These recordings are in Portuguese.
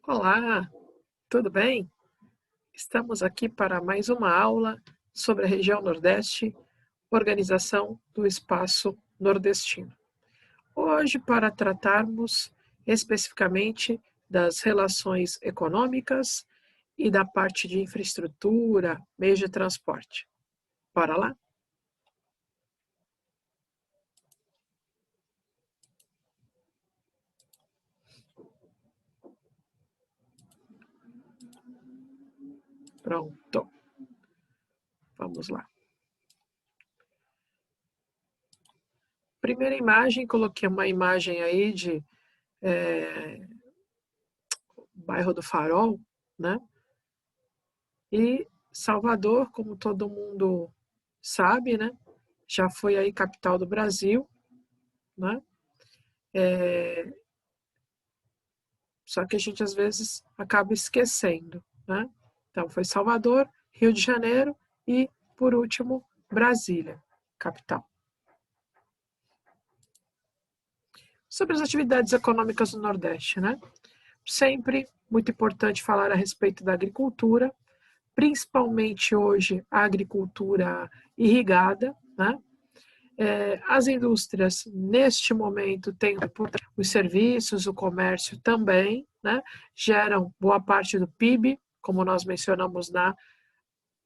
Olá, tudo bem? Estamos aqui para mais uma aula sobre a região Nordeste, organização do espaço nordestino. Hoje, para tratarmos especificamente das relações econômicas e da parte de infraestrutura, meios de transporte. Bora lá? Pronto, vamos lá. Primeira imagem, coloquei uma imagem aí de bairro do Farol, né? E Salvador, como todo mundo sabe, né, já foi aí capital do Brasil, né? Só que a gente às vezes acaba esquecendo, né? Então foi Salvador, Rio de Janeiro e, por último, Brasília, capital. Sobre as atividades econômicas do Nordeste, né? Sempre muito importante falar a respeito da agricultura, principalmente hoje a agricultura irrigada, né? As indústrias, neste momento, têm os serviços, o comércio também, né? Geram boa parte do PIB, como nós mencionamos na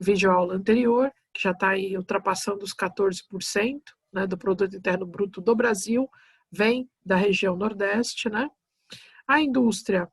videoaula anterior, que já está aí ultrapassando os 14%, né, do produto interno bruto do Brasil, vem da região Nordeste, né? A indústria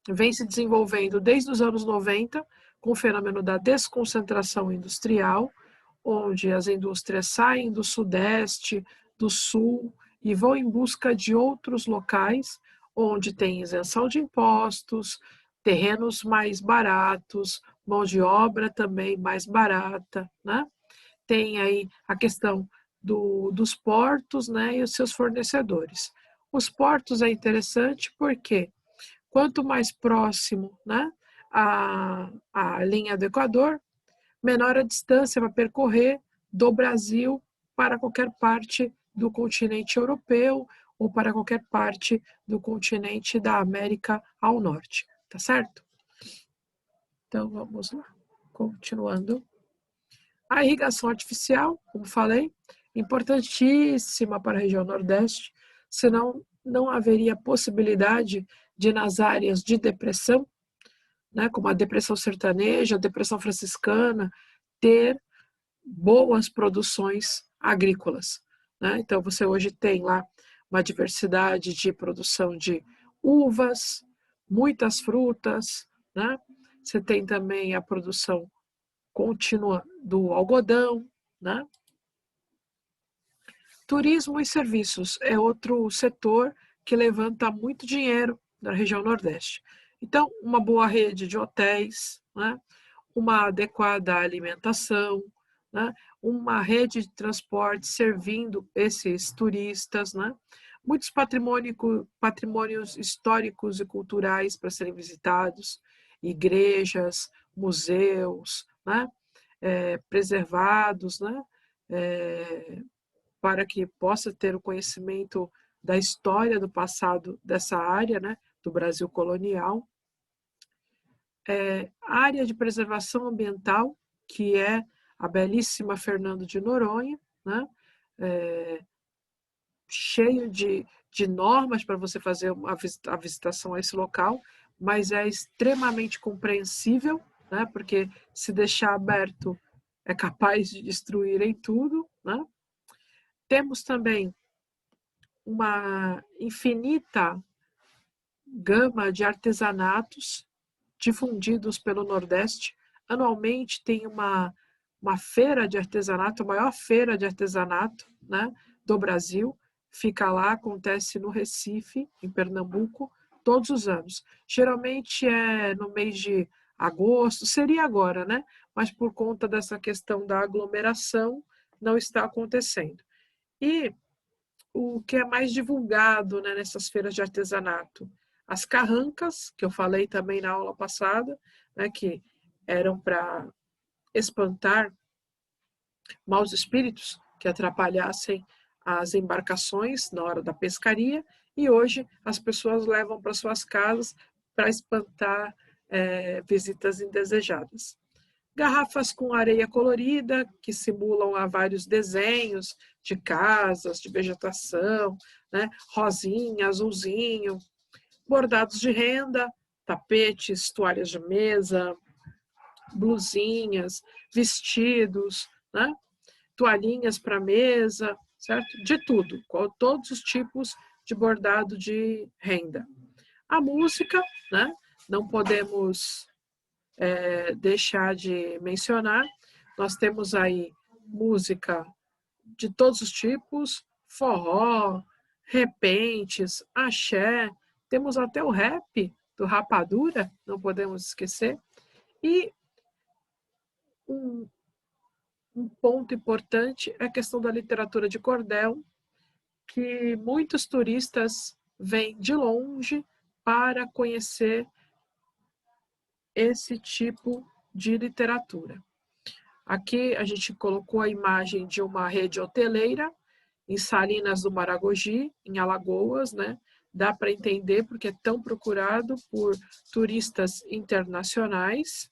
vem se desenvolvendo desde os anos 90, com o fenômeno da desconcentração industrial, onde as indústrias saem do Sudeste, do Sul e vão em busca de outros locais onde tem isenção de impostos, terrenos mais baratos, mão de obra também mais barata, né? Tem aí a questão dos portos, né, e os seus fornecedores. Os portos é interessante porque quanto mais próximo, né, a linha do Equador, menor a distância para percorrer do Brasil para qualquer parte do continente europeu ou para qualquer parte do continente da América ao norte, tá certo? Então vamos lá, continuando. A irrigação artificial, como falei, importantíssima para a região Nordeste, senão não haveria possibilidade de, nas áreas de depressão, né, como a depressão sertaneja, a depressão franciscana, ter boas produções agrícolas, né? Então você hoje tem lá uma diversidade de produção de uvas, muitas frutas, né? Você tem também a produção contínua do algodão, né? Turismo e serviços é outro setor que levanta muito dinheiro na região Nordeste. Então, uma boa rede de hotéis, né? Uma adequada alimentação, né? Uma rede de transporte servindo esses turistas, né? Muitos patrimônios históricos e culturais para serem visitados, igrejas, museus, né? Preservados, né? É, para que possa ter o conhecimento da história do passado dessa área, né? Do Brasil colonial. Área de preservação ambiental, que é a belíssima Fernando de Noronha, né? É, cheio de normas para você fazer a visitação a esse local, mas é extremamente compreensível, né? Porque se deixar aberto é capaz de destruírem tudo, né? Temos também uma infinita gama de artesanatos difundidos pelo Nordeste. Anualmente tem uma feira de artesanato, a maior feira de artesanato, né, do Brasil. Fica lá, acontece no Recife, em Pernambuco, todos os anos. Geralmente é no mês de agosto, seria agora, né? Mas por conta dessa questão da aglomeração, não está acontecendo. E o que é mais divulgado, né, nessas feiras de artesanato? As carrancas, que eu falei também na aula passada, né, que eram para espantar maus espíritos que atrapalhassem as embarcações na hora da pescaria, e hoje as pessoas levam para suas casas para espantar visitas indesejadas. Garrafas com areia colorida, que simulam vários desenhos de casas, de vegetação, né? Rosinha, azulzinho. Bordados de renda, tapetes, toalhas de mesa, blusinhas, vestidos, né? Toalhinhas para mesa, certo? De tudo, todos os tipos de bordado de renda. A música, né? Não podemos deixar de mencionar. Nós temos aí música de todos os tipos, forró, repentes, axé, temos até o rap do Rapadura, não podemos esquecer. E um ponto importante é a questão da literatura de cordel, que muitos turistas vêm de longe para conhecer esse tipo de literatura. Aqui a gente colocou a imagem de uma rede hoteleira em Salinas do Maragogi, em Alagoas, né? Dá para entender porque é tão procurado por turistas internacionais.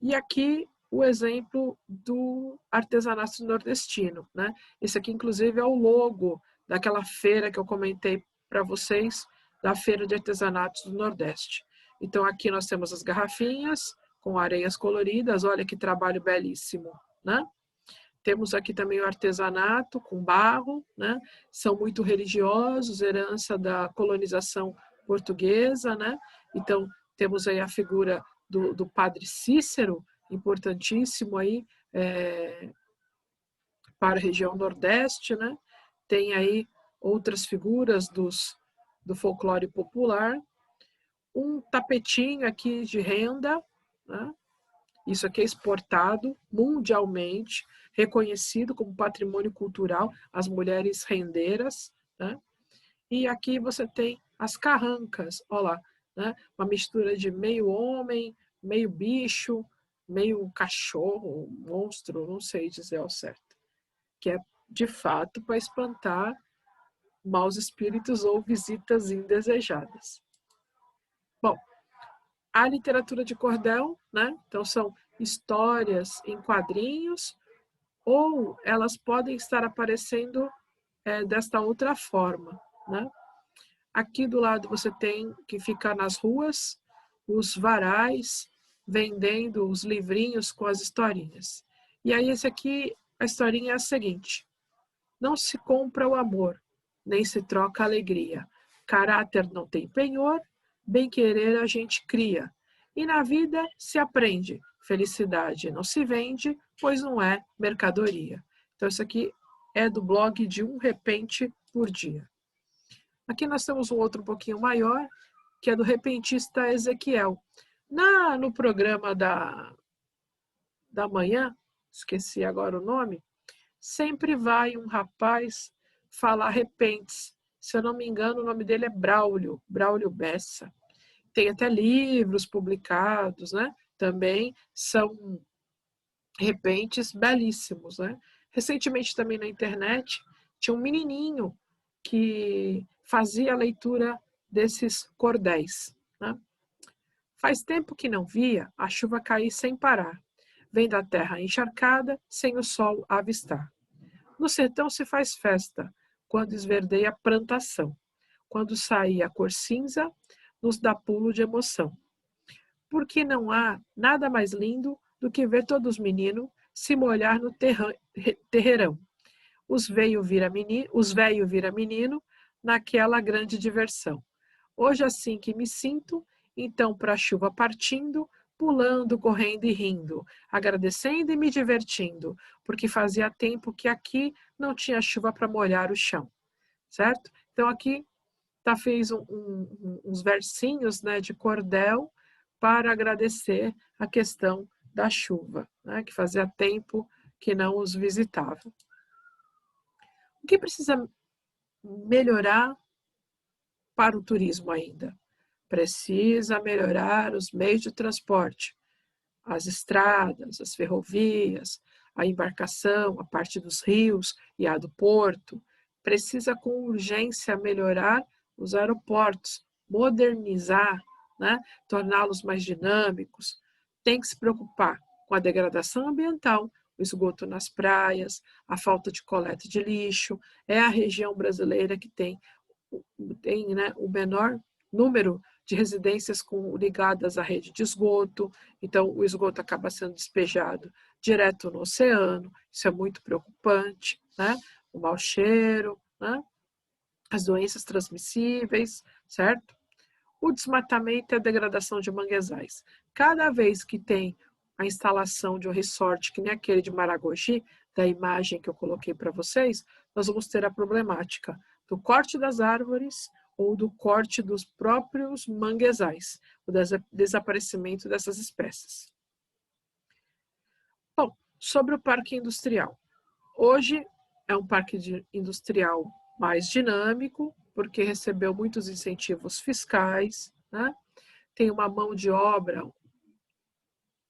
E aqui o exemplo do artesanato nordestino, né? Esse aqui, inclusive, é o logo daquela feira que eu comentei para vocês, da Feira de Artesanatos do Nordeste. Então, aqui nós temos as garrafinhas com areias coloridas, olha que trabalho belíssimo, né? Temos aqui também o artesanato com barro, né? São muito religiosos, herança da colonização portuguesa, né? Então, temos aí a figura do padre Cícero, importantíssimo aí para a região Nordeste, né? Tem aí outras figuras do folclore popular. Um tapetinho aqui de renda, né? Isso aqui é exportado mundialmente, reconhecido como patrimônio cultural, as mulheres rendeiras, né? E aqui você tem as carrancas, olha lá, né? Uma mistura de meio homem, meio bicho, meio cachorro, monstro, não sei dizer ao certo, que é de fato para espantar maus espíritos ou visitas indesejadas. Bom, a literatura de cordel, né? Então são histórias em quadrinhos, ou elas podem estar aparecendo desta outra forma, né? Aqui do lado você tem que ficar nas ruas, os varais vendendo os livrinhos com as historinhas. E aí esse aqui, a historinha é a seguinte: não se compra o amor, nem se troca a alegria. Caráter não tem penhor, bem querer a gente cria. E na vida se aprende, felicidade não se vende, pois não é mercadoria. Então isso aqui é do blog de Um Repente por Dia. Aqui nós temos um outro um pouquinho maior, que é do repentista Ezequiel. No programa da manhã, esqueci agora o nome, sempre vai um rapaz falar repentes. Se eu não me engano, o nome dele é Braulio Bessa. Tem até livros publicados, né? Também são repentes belíssimos, né? Recentemente também na internet tinha um menininho que fazia a leitura desses cordéis, né? Faz tempo que não via a chuva cair sem parar. Vem da terra encharcada, sem o sol a avistar. No sertão se faz festa, quando esverdeia a plantação. Quando sai a cor cinza, nos dá pulo de emoção. Porque não há nada mais lindo do que ver todos os meninos se molhar no terreirão. Os velho vira menino naquela grande diversão. Hoje assim que me sinto, então para a chuva partindo, pulando, correndo e rindo, agradecendo e me divertindo, porque fazia tempo que aqui não tinha chuva para molhar o chão, certo? Então aqui fez uns versinhos, né, de cordel para agradecer a questão da chuva, né, que fazia tempo que não os visitava. O que precisa melhorar para o turismo ainda? Precisa melhorar os meios de transporte, as estradas, as ferrovias, a embarcação, a parte dos rios e a do porto. Precisa com urgência melhorar os aeroportos, modernizar, né? Torná-los mais dinâmicos, tem que se preocupar com a degradação ambiental, o esgoto nas praias, a falta de coleta de lixo. É a região brasileira que tem, né, o menor número de residências ligadas à rede de esgoto, então o esgoto acaba sendo despejado direto no oceano, isso é muito preocupante, né? O mau cheiro, né? As doenças transmissíveis, certo? O desmatamento e a degradação de manguezais. Cada vez que tem a instalação de um resort, que nem aquele de Maragogi, da imagem que eu coloquei para vocês, nós vamos ter a problemática do corte das árvores ou do corte dos próprios manguezais, o desaparecimento dessas espécies. Bom, sobre o parque industrial. Hoje é um parque industrial mais dinâmico, porque recebeu muitos incentivos fiscais, né? Tem uma mão de obra,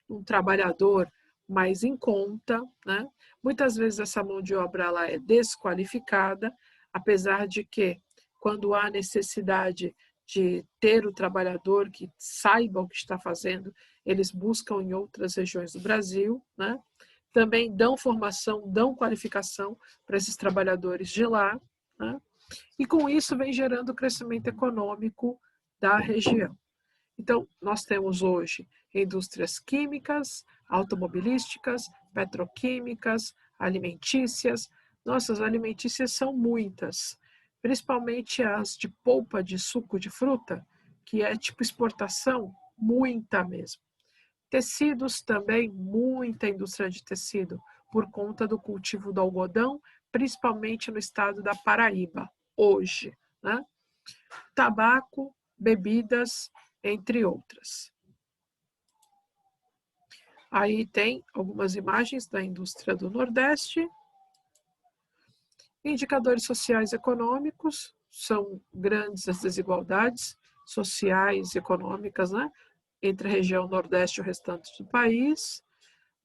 um trabalhador mais em conta, né? Muitas vezes essa mão de obra ela é desqualificada, apesar de que, quando há necessidade de ter o trabalhador que saiba o que está fazendo, eles buscam em outras regiões do Brasil, né? Também dão formação, dão qualificação para esses trabalhadores de lá, né? E com isso vem gerando o crescimento econômico da região. Então, nós temos hoje indústrias químicas, automobilísticas, petroquímicas, alimentícias. Nossas alimentícias são muitas, principalmente as de polpa de suco de fruta, que é tipo exportação, muita mesmo. Tecidos também, muita indústria de tecido, por conta do cultivo do algodão, principalmente no estado da Paraíba, hoje, né? Tabaco, bebidas, entre outras. Aí tem algumas imagens da indústria do Nordeste. Indicadores sociais e econômicos, são grandes as desigualdades sociais e econômicas, né, entre a região Nordeste e o restante do país.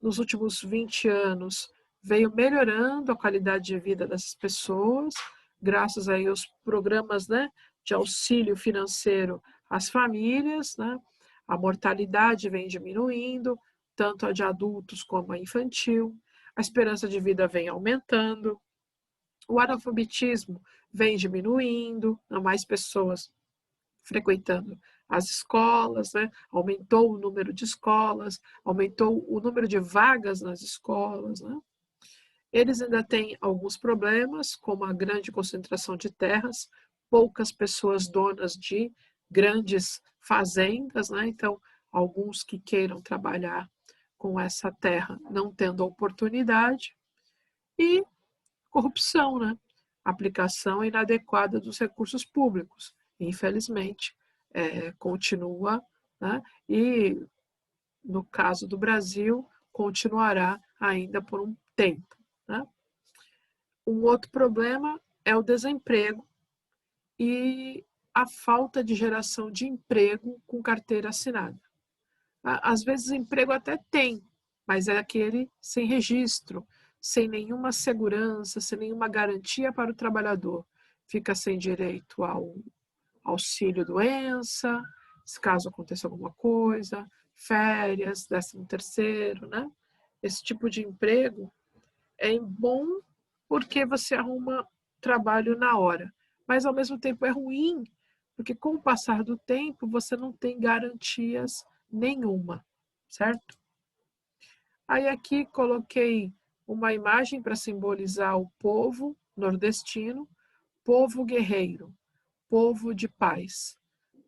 Nos últimos 20 anos, veio melhorando a qualidade de vida dessas pessoas, graças aí aos programas, né, de auxílio financeiro às famílias, né? A mortalidade vem diminuindo, tanto a de adultos como a infantil, a esperança de vida vem aumentando, o analfabetismo vem diminuindo, há mais pessoas frequentando as escolas, né? Aumentou o número de escolas, aumentou o número de vagas nas escolas, né? Eles ainda têm alguns problemas, como a grande concentração de terras, poucas pessoas donas de grandes fazendas, né? Então, alguns que queiram trabalhar com essa terra não tendo oportunidade, e corrupção, né? Aplicação inadequada dos recursos públicos, infelizmente, continua, né? E no caso do Brasil, continuará ainda por um tempo, né? Um outro problema é o desemprego e a falta de geração de emprego com carteira assinada. Às vezes emprego até tem, mas é aquele sem registro, sem nenhuma segurança, sem nenhuma garantia para o trabalhador. Fica sem direito ao auxílio-doença, se caso aconteça alguma coisa, férias, 13º, né? Esse tipo de emprego é bom porque você arruma trabalho na hora, mas ao mesmo tempo é ruim, porque com o passar do tempo você não tem garantias nenhuma, certo? Aí aqui coloquei uma imagem para simbolizar o povo nordestino, povo guerreiro, povo de paz,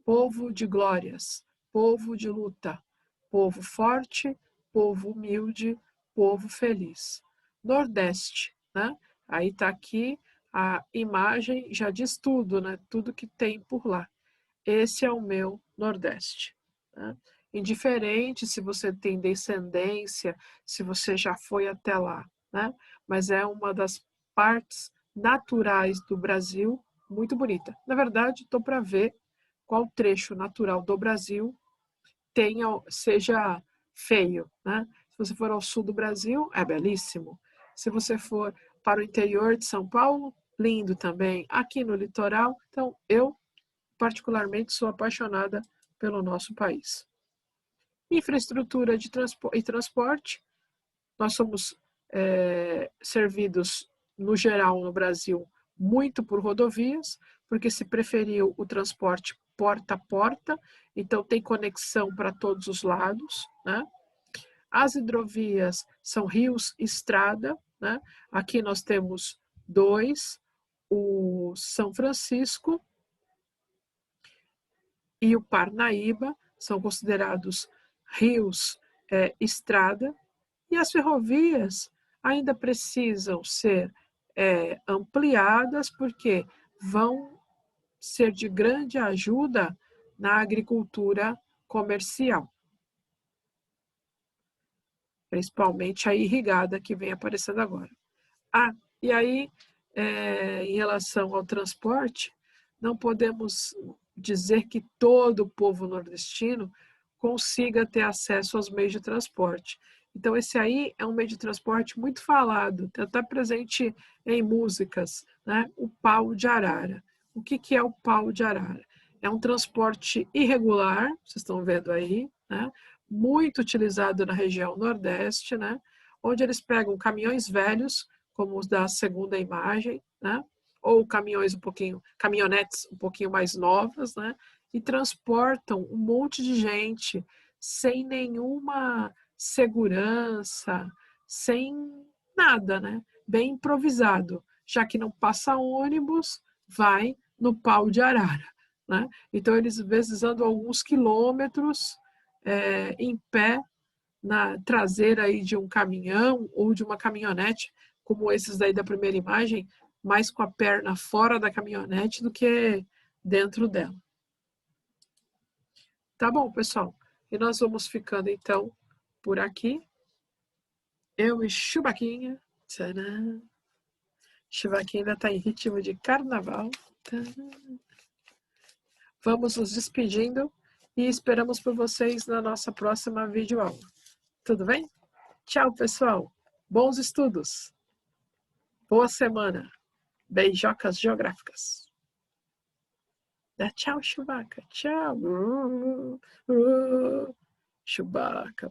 povo de glórias, povo de luta, povo forte, povo humilde, povo feliz. Nordeste, né? Aí está aqui a imagem, já diz tudo, né? Tudo que tem por lá. Esse é o meu Nordeste, né? Indiferente se você tem descendência, se você já foi até lá, né? Mas é uma das partes naturais do Brasil muito bonita. Na verdade, estou para ver qual trecho natural do Brasil seja feio, né? Se você for ao sul do Brasil, é belíssimo. Se você for para o interior de São Paulo, lindo também. Aqui no litoral, então eu particularmente sou apaixonada pelo nosso país. Infraestrutura e transporte, nós somos servidos, no geral, no Brasil, muito por rodovias, porque se preferiu o transporte porta a porta, então tem conexão para todos os lados, né? As hidrovias são rios e estrada, né? Aqui nós temos dois, o São Francisco e o Parnaíba, são considerados rios estrada, e as ferrovias ainda precisam ser ampliadas, porque vão ser de grande ajuda na agricultura comercial, principalmente a irrigada que vem aparecendo agora. E aí, em relação ao transporte, não podemos dizer que todo o povo nordestino consiga ter acesso aos meios de transporte. Então, esse aí é um meio de transporte muito falado, está presente em músicas, né? O pau de arara. O que é o pau de arara? É um transporte irregular, vocês estão vendo aí, né? Muito utilizado na região Nordeste, né? Onde eles pegam caminhões velhos, como os da segunda imagem, né? Ou caminhonetes um pouquinho mais novas, né? E transportam um monte de gente sem nenhuma segurança, sem nada, né? Bem improvisado, já que não passa ônibus, vai no pau de arara, né? Então eles às vezes andam alguns quilômetros em pé na traseira aí de um caminhão ou de uma caminhonete, como esses daí da primeira imagem, mais com a perna fora da caminhonete do que dentro dela. Tá bom, pessoal? E nós vamos ficando, então, por aqui. Eu e Chubaquinha. Tcharam. Chubaquinha ainda está em ritmo de carnaval. Tcharam. Vamos nos despedindo e esperamos por vocês na nossa próxima videoaula. Tudo bem? Tchau, pessoal. Bons estudos. Boa semana. Beijocas geográficas. Dá tchau, Chewbacca. Tchau. Chewbacca.